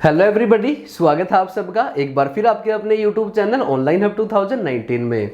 Hello everybody, स्वागत है आप सबका एक बार फिर आपके अपने यूट्यूब चैनल ऑनलाइन हब 2019 में।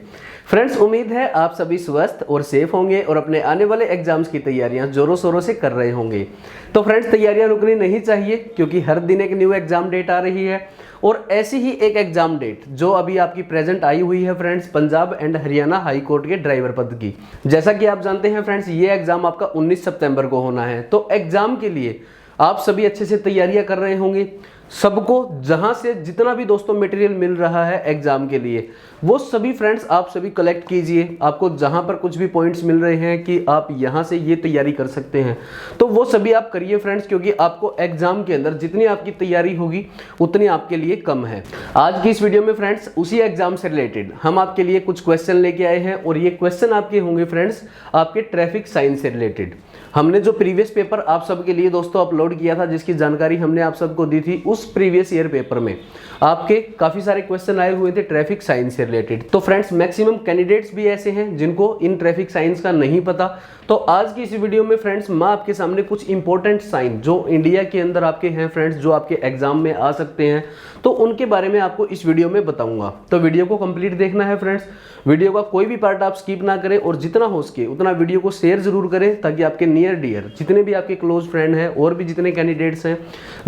फ्रेंड्स, उम्मीद है आप सभी स्वस्थ और सेफ होंगे और अपने आने वाले एग्जाम्स की तैयारियां जोरों शोरों से कर रहे होंगे। तो फ्रेंड्स, तैयारियां रुकनी नहीं चाहिए क्योंकि हर दिन एक न्यू एग्जाम डेट आ रही है और ऐसी ही एक एग्जाम डेट जो अभी आपकी प्रेजेंट आई हुई है friends, Punjab and Haryana high court के ड्राइवर पद की। जैसा कि आप जानते हैं फ्रेंड्स, ये एग्जाम आपका 19 सितंबर को होना है। तो एग्जाम के लिए आप सभी अच्छे से तैयारियां कर रहे होंगे। सबको जहां से जितना भी दोस्तों मटेरियल मिल रहा है एग्जाम के लिए, वो सभी फ्रेंड्स आप सभी कलेक्ट कीजिए। आपको जहां पर कुछ भी पॉइंट्स मिल रहे हैं कि आप यहां से ये तैयारी कर सकते हैं, तो वो सभी आप करिए फ्रेंड्स, क्योंकि आपको एग्जाम के अंदर जितनी आपकी तैयारी होगी उतनी आपके लिए कम है। आज की इस वीडियो में फ्रेंड्स उसी एग्जाम से रिलेटेड हम आपके लिए कुछ क्वेश्चन लेके आए हैं और ये क्वेश्चन आपके होंगे फ्रेंड्स आपके ट्रैफिक साइन से रिलेटेड। हमने जो प्रीवियस पेपर आप सबके लिए दोस्तों अपलोड किया था, जिसकी जानकारी हमने आप सबको दी थी, उस प्रीवियस ईयर पेपर में आपके काफी सारे क्वेश्चन आए हुए थे ट्रैफिक साइंस से रिलेटेड। तो फ्रेंड्स, मैक्सिमम कैंडिडेट्स भी ऐसे हैं जिनको इन ट्रैफिक साइंस का नहीं पता। तो आज की इस वीडियो में फ्रेंड्स मैं आपके सामने कुछ इंपॉर्टेंट साइन जो इंडिया के अंदर आपके हैं फ्रेंड्स, जो आपके एग्जाम में आ सकते हैं, तो उनके बारे में आपको इस वीडियो में बताऊंगा। तो वीडियो को कंप्लीट देखना है फ्रेंड्स, वीडियो का कोई भी पार्ट आप स्किप ना करें और जितना हो सके उतना वीडियो को शेयर जरूर करें, ताकि आपके नियर डियर जितने भी आपके क्लोज फ्रेंड हैं और भी जितने कैंडिडेट्स हैं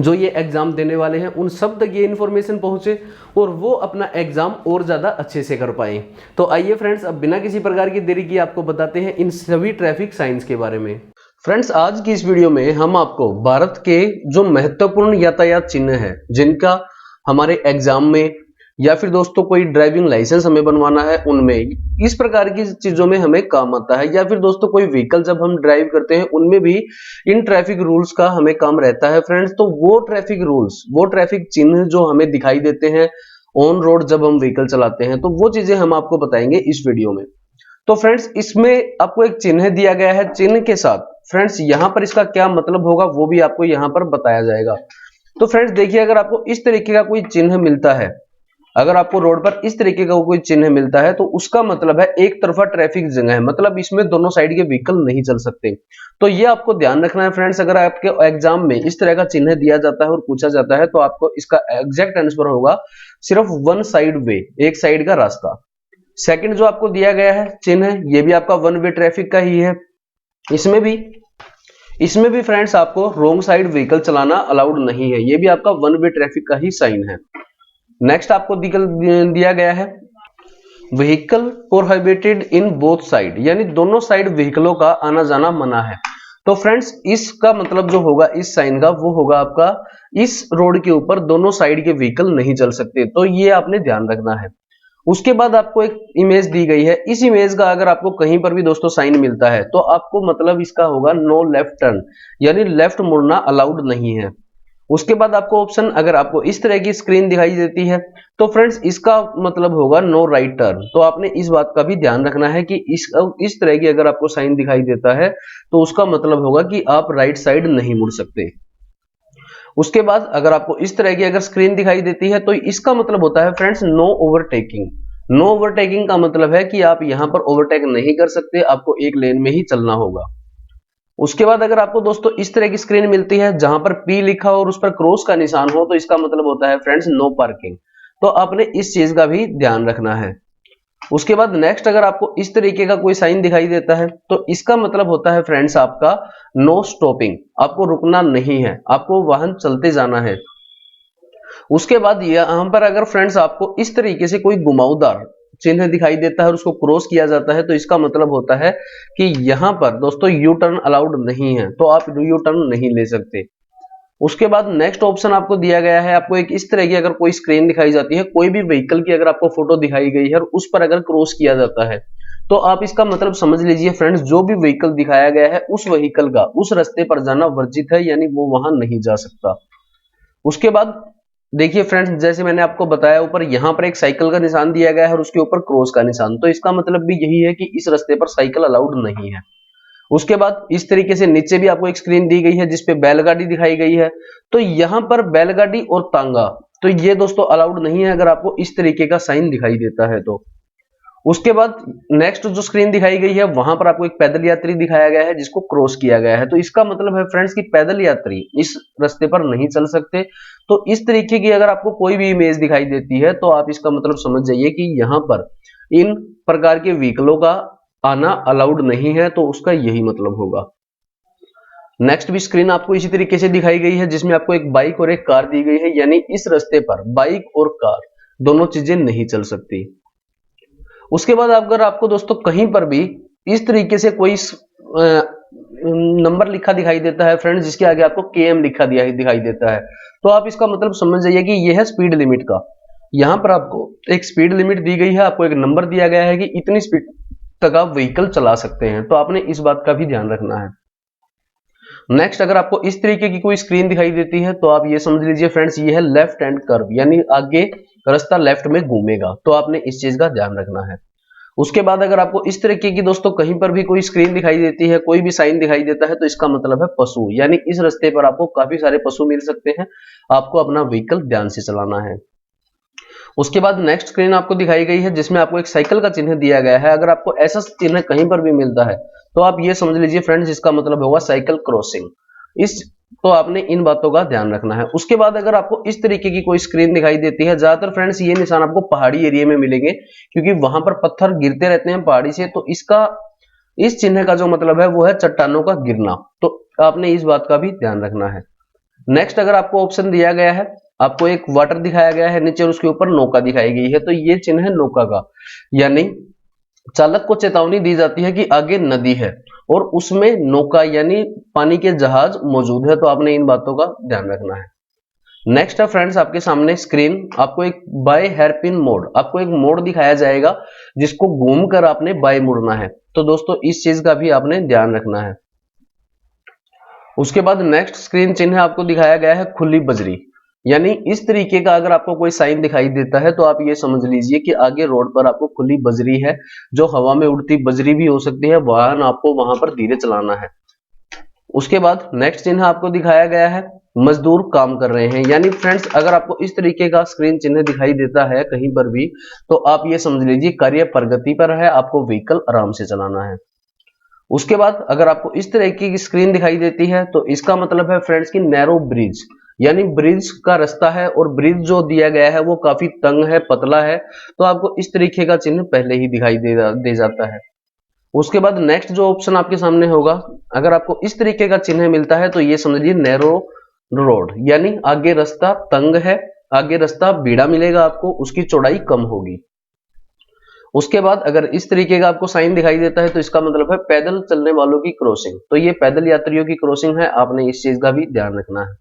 जो ये एग्जाम देने वाले हैं, उन सब तक ये इन्फॉर्मेशन पहुंचे और वो अपना एग्जाम और ज्यादा अच्छे से कर पाए। तो आइए फ्रेंड्स, अब बिना किसी प्रकार की देरी की आपको बताते हैं इन सभी ट्रैफिक साइंस के बारे में। फ्रेंड्स, आज की इस वीडियो में हम आपको भारत के जो महत्वपूर्ण यातायात चिन्ह हैं, जिनका हमारे एग्जाम में या फिर दोस्तों कोई ड्राइविंग लाइसेंस हमें बनवाना है उनमें इस प्रकार की चीजों में हमें काम आता है, या फिर दोस्तों कोई व्हीकल जब हम ड्राइव करते हैं उनमें भी इन ट्रैफिक रूल्स का हमें काम रहता है फ्रेंड्स। तो वो ट्रैफिक रूल्स, वो ट्रैफिक चिन्ह जो हमें दिखाई देते हैं ऑन रोड जब हम व्हीकल चलाते हैं, तो वो चीजें हम आपको बताएंगे इस वीडियो में। तो फ्रेंड्स, इसमें आपको एक चिन्ह दिया गया है, चिन्ह के साथ फ्रेंड्स यहाँ पर इसका क्या मतलब होगा वो भी आपको यहाँ पर बताया जाएगा। तो फ्रेंड्स देखिए, अगर आपको इस तरीके का कोई चिन्ह मिलता है, अगर आपको रोड पर इस तरीके का कोई चिन्ह मिलता है, तो उसका मतलब है एक तरफा ट्रैफिक जगह है, मतलब इसमें दोनों साइड के व्हीकल नहीं चल सकते। तो ये आपको ध्यान रखना है फ्रेंड्स। अगर आपके एग्जाम में इस तरह का चिन्ह दिया जाता है और पूछा जाता है, तो आपको इसका एग्जैक्ट आंसर होगा सिर्फ वन साइड वे, एक साइड का रास्ता। सेकंड जो आपको दिया गया है चिन्ह, ये भी आपका वन वे ट्रैफिक का ही है। इसमें भी फ्रेंड्स आपको रोंग साइड व्हीकल चलाना अलाउड नहीं है, ये भी आपका वन वे ट्रैफिक का ही साइन है। नेक्स्ट आपको दिया गया है vehicle prohibited in both side, यानी दोनों साइड व्हीकलों का आना जाना मना है। तो फ्रेंड्स, इसका मतलब जो होगा इस साइन का, वो होगा आपका इस रोड के ऊपर दोनों साइड के व्हीकल नहीं चल सकते। तो ये आपने ध्यान रखना है। उसके बाद आपको एक इमेज दी गई है, इस इमेज का अगर आपको कहीं पर भी दोस्तों साइन मिलता है, तो आपको मतलब इसका होगा नो लेफ्ट टर्न, यानी लेफ्ट मुड़ना अलाउड नहीं है। उसके बाद आपको ऑप्शन, अगर आपको इस तरह की स्क्रीन दिखाई देती है, तो फ्रेंड्स इसका मतलब होगा नो राइट टर्न। तो आपने इस बात का भी ध्यान रखना है कि इस तरह की अगर आपको साइन दिखाई देता है, तो उसका मतलब होगा कि आप राइट साइड नहीं मुड़ सकते। उसके बाद अगर आपको इस तरह की अगर स्क्रीन दिखाई देती है, तो इसका मतलब होता है friends no overtaking. No overtaking का मतलब है कि आप यहां पर ओवरटेक नहीं कर सकते, आपको एक लेन में ही चलना होगा। उसके बाद अगर आपको दोस्तों इस तरह की स्क्रीन मिलती है जहां पर P लिखा हो और उस पर क्रॉस का निशान हो, तो इसका मतलब होता है फ्रेंड्स नो पार्किंग। तो आपने इस चीज का भी ध्यान रखना है। उसके बाद नेक्स्ट, अगर आपको इस तरीके का कोई साइन दिखाई देता है, तो इसका मतलब होता है फ्रेंड्स आपका नो स्टॉपिंग, आपको रुकना नहीं है, आपको वाहन चलते जाना है। उसके बाद यहां पर अगर फ्रेंड्स आपको इस तरीके से कोई घुमावदार चिन्ह दिखाई देता है और उसको क्रॉस किया जाता है, तो इसका मतलब होता है कि यहां पर दोस्तों यू टर्न अलाउड नहीं है, तो आप यू टर्न नहीं ले सकते। उसके बाद नेक्स्ट ऑप्शन आपको दिया गया है, आपको एक इस तरह की अगर कोई स्क्रीन दिखाई जाती है, कोई भी व्हीकल की अगर आपको फोटो दिखाई गई है और उस पर अगर क्रॉस किया जाता है, तो आप इसका मतलब समझ लीजिए फ्रेंड्स, जो भी व्हीकल दिखाया गया है उस व्हीकल का उस रास्ते पर जाना वर्जित है, यानी वो वहां नहीं जा सकता। उसके बाद देखिए फ्रेंड्स, जैसे मैंने आपको बताया ऊपर, यहां पर एक साइकिल का निशान दिया गया है और उसके ऊपर क्रॉस का निशान, तो इसका मतलब भी यही है कि इस रास्ते पर साइकिल अलाउड नहीं है। उसके बाद इस तरीके से नीचे भी आपको एक स्क्रीन दी गई है जिसपे बैलगाड़ी दिखाई गई है, तो यहां पर बैलगाड़ी और तांगा, तो ये दोस्तों अलाउड नहीं है अगर आपको इस तरीके का साइन दिखाई देता है तो। उसके बाद नेक्स्ट जो स्क्रीन दिखाई गई है वहां पर आपको एक पैदल यात्री दिखाया गया है जिसको क्रॉस किया गया है। तो इसका मतलब है फ्रेंड्स कि पैदल यात्री इस रास्ते पर नहीं चल सकते। तो इस तरीके की अगर आपको कोई भी इमेज दिखाई देती है तो आप इसका मतलब समझ जाइए कि यहाँ पर इन प्रकार के व्हीकलों का आना अलाउड नहीं है, तो उसका यही मतलब होगा। नेक्स्ट भी स्क्रीन आपको इसी तरीके से दिखाई गई है जिसमें आपको एक बाइक और एक कार दी गई है, यानी इस रास्ते पर बाइक और कार दोनों चीजें नहीं चल सकती। उसके बाद अगर आपको दोस्तों कहीं पर भी इस तरीके से कोई नंबर लिखा दिखाई देता है फ्रेंड्स, जिसके आगे आपको केएम लिखा दिखाई देता है, तो आप इसका मतलब समझ जाइए कि यह है स्पीड लिमिट का। यहां पर आपको एक स्पीड लिमिट दी गई है, आपको एक नंबर दिया गया है कि इतनी स्पीड तक आप व्हीकल चला सकते हैं, तो आपने इस बात का भी ध्यान रखना है। नेक्स्ट अगर आपको इस तरीके की कोई स्क्रीन दिखाई देती है तो आप ये समझ लीजिए फ्रेंड्स ये है लेफ्ट हैंड कर्व, यानी आगे रास्ता लेफ्ट में घूमेगा, तो आपने इस चीज का ध्यान रखना है। उसके बाद अगर आपको इस तरीके की दोस्तों कहीं पर भी कोई स्क्रीन दिखाई देती है, कोई भी साइन दिखाई देता है, तो इसका मतलब है पशु, यानी इस रास्ते पर आपको काफी सारे पशु मिल सकते हैं, आपको अपना व्हीकल ध्यान से चलाना है। उसके बाद नेक्स्ट स्क्रीन आपको दिखाई गई है जिसमें आपको एक साइकिल का चिन्ह दिया गया है। अगर आपको ऐसा चिन्ह कहीं पर भी मिलता है तो आप ये समझ लीजिए फ्रेंड्स इसका मतलब होगा साइकिल क्रॉसिंग। इस तो आपने इन बातों का ध्यान रखना है। उसके बाद अगर आपको इस तरीके की कोई स्क्रीन दिखाई देती है, ज्यादातर फ्रेंड्स ये निशान आपको पहाड़ी एरिया में मिलेंगे क्योंकि वहां पर पत्थर गिरते रहते हैं पहाड़ी से, तो इसका इस चिन्ह का जो मतलब है वो है चट्टानों का गिरना, तो आपने इस बात का भी ध्यान रखना है। नेक्स्ट अगर आपको ऑप्शन दिया गया है, आपको एक वाटर दिखाया गया है नीचे और उसके ऊपर नौका दिखाई गई है, तो ये चिन्ह है नौका का, यानी चालक को चेतावनी दी जाती है कि आगे नदी है और उसमें नौका यानी पानी के जहाज मौजूद है, तो आपने इन बातों का ध्यान रखना है। नेक्स्ट है फ्रेंड्स आपके सामने स्क्रीन, आपको एक बाय हेयरपिन मोड, आपको एक मोड दिखाया जाएगा जिसको घूमकर आपने बाय मुड़ना है, तो दोस्तों इस चीज का भी आपने ध्यान रखना है। उसके बाद नेक्स्ट स्क्रीन चिन्ह आपको दिखाया गया है खुली बजरी, यानी इस तरीके का अगर आपको कोई साइन दिखाई देता है तो आप ये समझ लीजिए कि आगे रोड पर आपको खुली बजरी है, जो हवा में उड़ती बजरी भी हो सकती है, वाहन आपको वहां पर धीरे चलाना है। उसके बाद नेक्स्ट चिन्ह आपको दिखाया गया है मजदूर काम कर रहे हैं, यानी फ्रेंड्स अगर आपको इस तरीके का स्क्रीन चिन्ह दिखाई देता है कहीं पर भी तो आप ये समझ लीजिए कार्य प्रगति पर है, आपको व्हीकल आराम से चलाना है। उसके बाद अगर आपको इस तरीके की स्क्रीन दिखाई देती है तो इसका मतलब है फ्रेंड्स की नैरो ब्रिज, यानी ब्रिज का रास्ता है और ब्रिज जो दिया गया है वो काफी तंग है, पतला है, तो आपको इस तरीके का चिन्ह पहले ही दिखाई दे जाता है। उसके बाद नेक्स्ट जो ऑप्शन आपके सामने होगा, अगर आपको इस तरीके का चिन्ह मिलता है तो ये समझिए नैरो रोड, यानी आगे रास्ता तंग है, आगे रास्ता बीड़ा मिलेगा आपको, उसकी चौड़ाई कम होगी। उसके बाद अगर इस तरीके का आपको साइन दिखाई देता है तो इसका मतलब है पैदल चलने वालों की क्रॉसिंग, तो ये पैदल यात्रियों की क्रॉसिंग है, आपने इस चीज का भी ध्यान रखना है।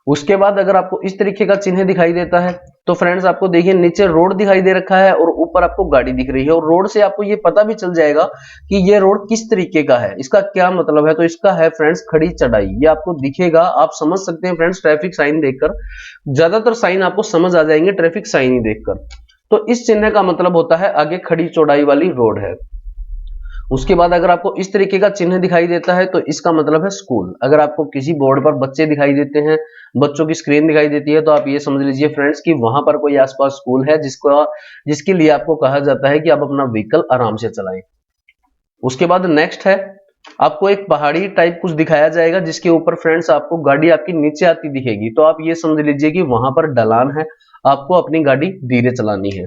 उसके बाद अगर आपको इस तरीके का चिन्ह दिखाई देता है तो फ्रेंड्स आपको देखिए नीचे रोड दिखाई दे रखा है और ऊपर आपको गाड़ी दिख रही है, और रोड से आपको ये पता भी चल जाएगा कि ये रोड किस तरीके का है, इसका क्या मतलब है, तो इसका है फ्रेंड्स खड़ी चढ़ाई, ये आपको दिखेगा, आप समझ सकते हैं फ्रेंड्स ट्रैफिक साइन देखकर, ज्यादातर साइन आपको समझ आ जाएंगे ट्रैफिक साइन ही देखकर। तो इस चिन्ह का मतलब होता है आगे खड़ी चौड़ाई वाली रोड है। उसके बाद अगर आपको इस तरीके का चिन्ह दिखाई देता है तो इसका मतलब है स्कूल, अगर आपको किसी बोर्ड पर बच्चे दिखाई देते हैं, बच्चों की स्क्रीन दिखाई देती है, तो आप ये समझ लीजिए फ्रेंड्स कि वहां पर कोई आसपास स्कूल है जिसके लिए आपको कहा जाता है कि आप अपना व्हीकल आराम से चलाएं। उसके बाद नेक्स्ट है आपको एक पहाड़ी टाइप कुछ दिखाया जाएगा जिसके ऊपर फ्रेंड्स आपको गाड़ी आपकी नीचे आती दिखेगी, तो आप ये समझ लीजिए कि वहां पर ढलान है, आपको अपनी गाड़ी धीरे चलानी है।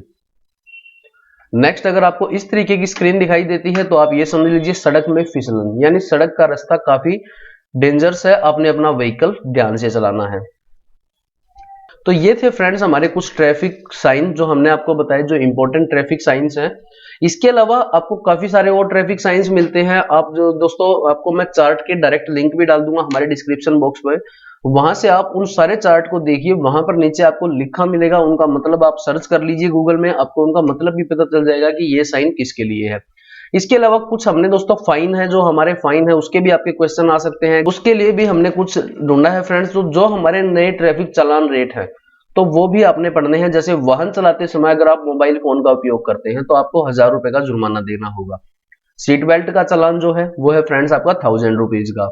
नेक्स्ट अगर आपको इस तरीके की स्क्रीन दिखाई देती है तो आप ये समझ लीजिए सड़क में फिसलन, यानी सड़क का रास्ता काफी डेंजरस है, आपने अपना व्हीकल ध्यान से चलाना है। तो ये थे फ्रेंड्स हमारे कुछ ट्रैफिक साइन जो हमने आपको बताए, जो इंपॉर्टेंट ट्रैफिक साइंस हैं। इसके अलावा आपको काफी सारे और ट्रैफिक साइंस मिलते हैं, आप जो दोस्तों आपको मैं चार्ट के डायरेक्ट लिंक भी डाल दूंगा हमारे डिस्क्रिप्शन बॉक्स में, वहां से आप उन सारे चार्ट को देखिए, वहां पर नीचे आपको लिखा मिलेगा, उनका मतलब आप सर्च कर लीजिए गूगल में, आपको उनका मतलब भी पता चल जाएगा कि ये साइन किसके लिए है। इसके अलावा कुछ हमने दोस्तों फाइन है, जो हमारे फाइन है उसके भी आपके क्वेश्चन आ सकते हैं, उसके लिए भी हमने कुछ ढूंढा है फ्रेंड्स, तो जो हमारे नए ट्रैफिक चालान रेट है तो वो भी आपने पढ़ने हैं। जैसे वाहन चलाते समय अगर आप मोबाइल फोन का उपयोग करते हैं तो आपको 1000 रुपए का जुर्माना देना होगा। सीट बेल्ट का चालान जो है वो है फ्रेंड्स आपका 1000 रुपीज का।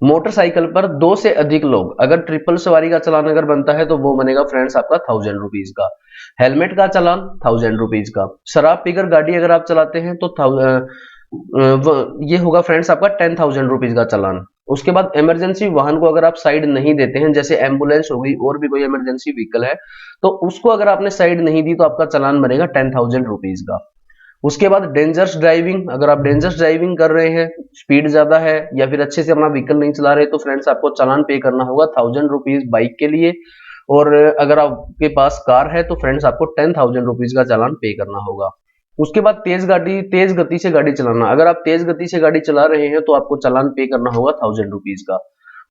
मोटरसाइकिल पर 2 से अधिक लोग, अगर ट्रिपल सवारी का चालान अगर बनता है तो वो बनेगा फ्रेंड्स आपका 1000 रुपीज का। हेलमेट का चालान 1000 रुपीज का। शराब पीकर गाड़ी अगर आप चलाते हैं तो ये होगा फ्रेंड्स आपका 10,000 रुपीज का चालान। उसके बाद इमरजेंसी वाहन को अगर आप साइड नहीं देते हैं, जैसे एम्बुलेंस हो गई और भी कोई इमरजेंसी व्हीकल है, तो उसको अगर आपने साइड नहीं दी तो आपका चालान बनेगा 10,000 रुपीज का। उसके बाद डेंजरस ड्राइविंग, अगर आप डेंजरस ड्राइविंग कर रहे हैं, स्पीड ज्यादा है या फिर अच्छे से अपना व्हीकल नहीं चला रहे, तो फ्रेंड्स आपको चालान पे करना होगा 1000 रुपीज बाइक के लिए। और अगर आपके पास कार है तो फ्रेंड्स आपको 10,000 रुपीज का चालान पे करना होगा। उसके बाद तेज गति से गाड़ी चलाना, अगर आप तेज गति से गाड़ी चला रहे हैं तो आपको चालान पे करना होगा 1000 रुपीज का।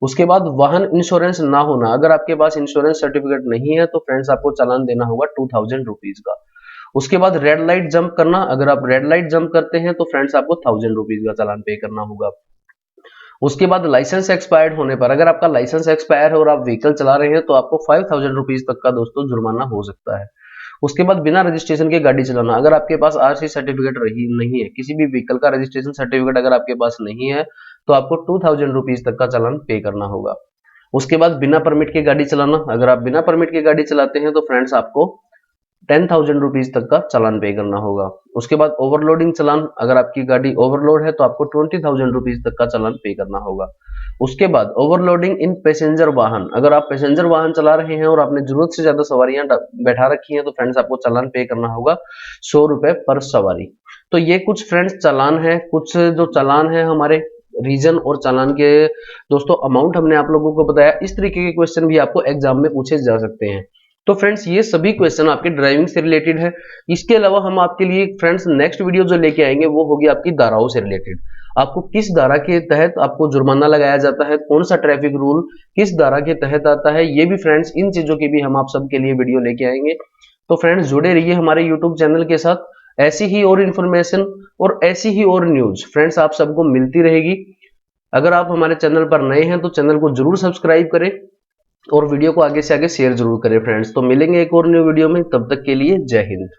उसके बाद वाहन इंश्योरेंस ना होना, अगर आपके पास इंश्योरेंस सर्टिफिकेट नहीं है तो फ्रेंड्स आपको चालान देना होगा 2000 रुपीज का। उसके बाद रेड लाइट जंप करना, अगर आप रेड लाइट जंप करते हैं तो फ्रेंड्स आपको 1000 रुपीज का चालान पे करना होगा। उसके बाद लाइसेंस एक्सपायर्ड होने पर, अगर आपका लाइसेंस एक्सपायर है और आप व्हीकल चला रहे हैं तो आपको 5000 रुपीज तक का दोस्तों जुर्माना हो सकता है। उसके बाद बिना रजिस्ट्रेशन के गाड़ी चलाना, अगर आपके पास आरसी सर्टिफिकेट रही नहीं है, किसी भी व्हीकल का रजिस्ट्रेशन सर्टिफिकेट अगर आपके पास नहीं है तो आपको 2000 रुपीज तक का चालान पे करना होगा। उसके बाद बिना परमिट के गाड़ी चलाना, अगर आप बिना परमिट के गाड़ी चलाते हैं तो फ्रेंड्स आपको 10,000 रुपीज तक का चालान पे करना होगा। उसके बाद ओवरलोडिंग चालान, अगर आपकी गाड़ी ओवरलोड है तो आपको 20,000 रुपीज तक का चालान पे करना होगा। उसके बाद ओवरलोडिंग इन पैसेंजर वाहन, अगर आप पैसेंजर वाहन चला रहे हैं और आपने जरूरत से ज्यादा सवारियां बैठा रखी हैं तो फ्रेंड्स आपको चालान पे करना होगा 100 रुपए पर सवारी। तो ये कुछ फ्रेंड्स चालान है, कुछ जो चालान है हमारे रीजन और चालान के दोस्तों अमाउंट हमने आप लोगों को बताया। इस तरीके के क्वेश्चन भी आपको एग्जाम में पूछे जा सकते हैं। तो फ्रेंड्स ये सभी क्वेश्चन आपके ड्राइविंग से रिलेटेड है। इसके अलावा हम आपके लिए फ्रेंड्स नेक्स्ट वीडियो जो लेके आएंगे वो होगी आपकी धाराओं से रिलेटेड। आपको किस धारा के तहत आपको जुर्माना लगाया जाता है, कौन सा ट्रैफिक रूल किस धारा के तहत आता है, ये भी फ्रेंड्स इन चीजों की भी हम आप सबके लिए वीडियो लेके आएंगे। तो फ्रेंड्स जुड़े रहिए हमारे यूट्यूब चैनल के साथ, ऐसी ही और इन्फॉर्मेशन और ऐसी ही और न्यूज फ्रेंड्स आप सबको मिलती रहेगी। अगर आप हमारे चैनल पर नए हैं तो चैनल को जरूर सब्सक्राइब करें और वीडियो को आगे से आगे शेयर जरूर करें फ्रेंड्स। तो मिलेंगे एक और न्यू वीडियो में, तब तक के लिए जय हिंद।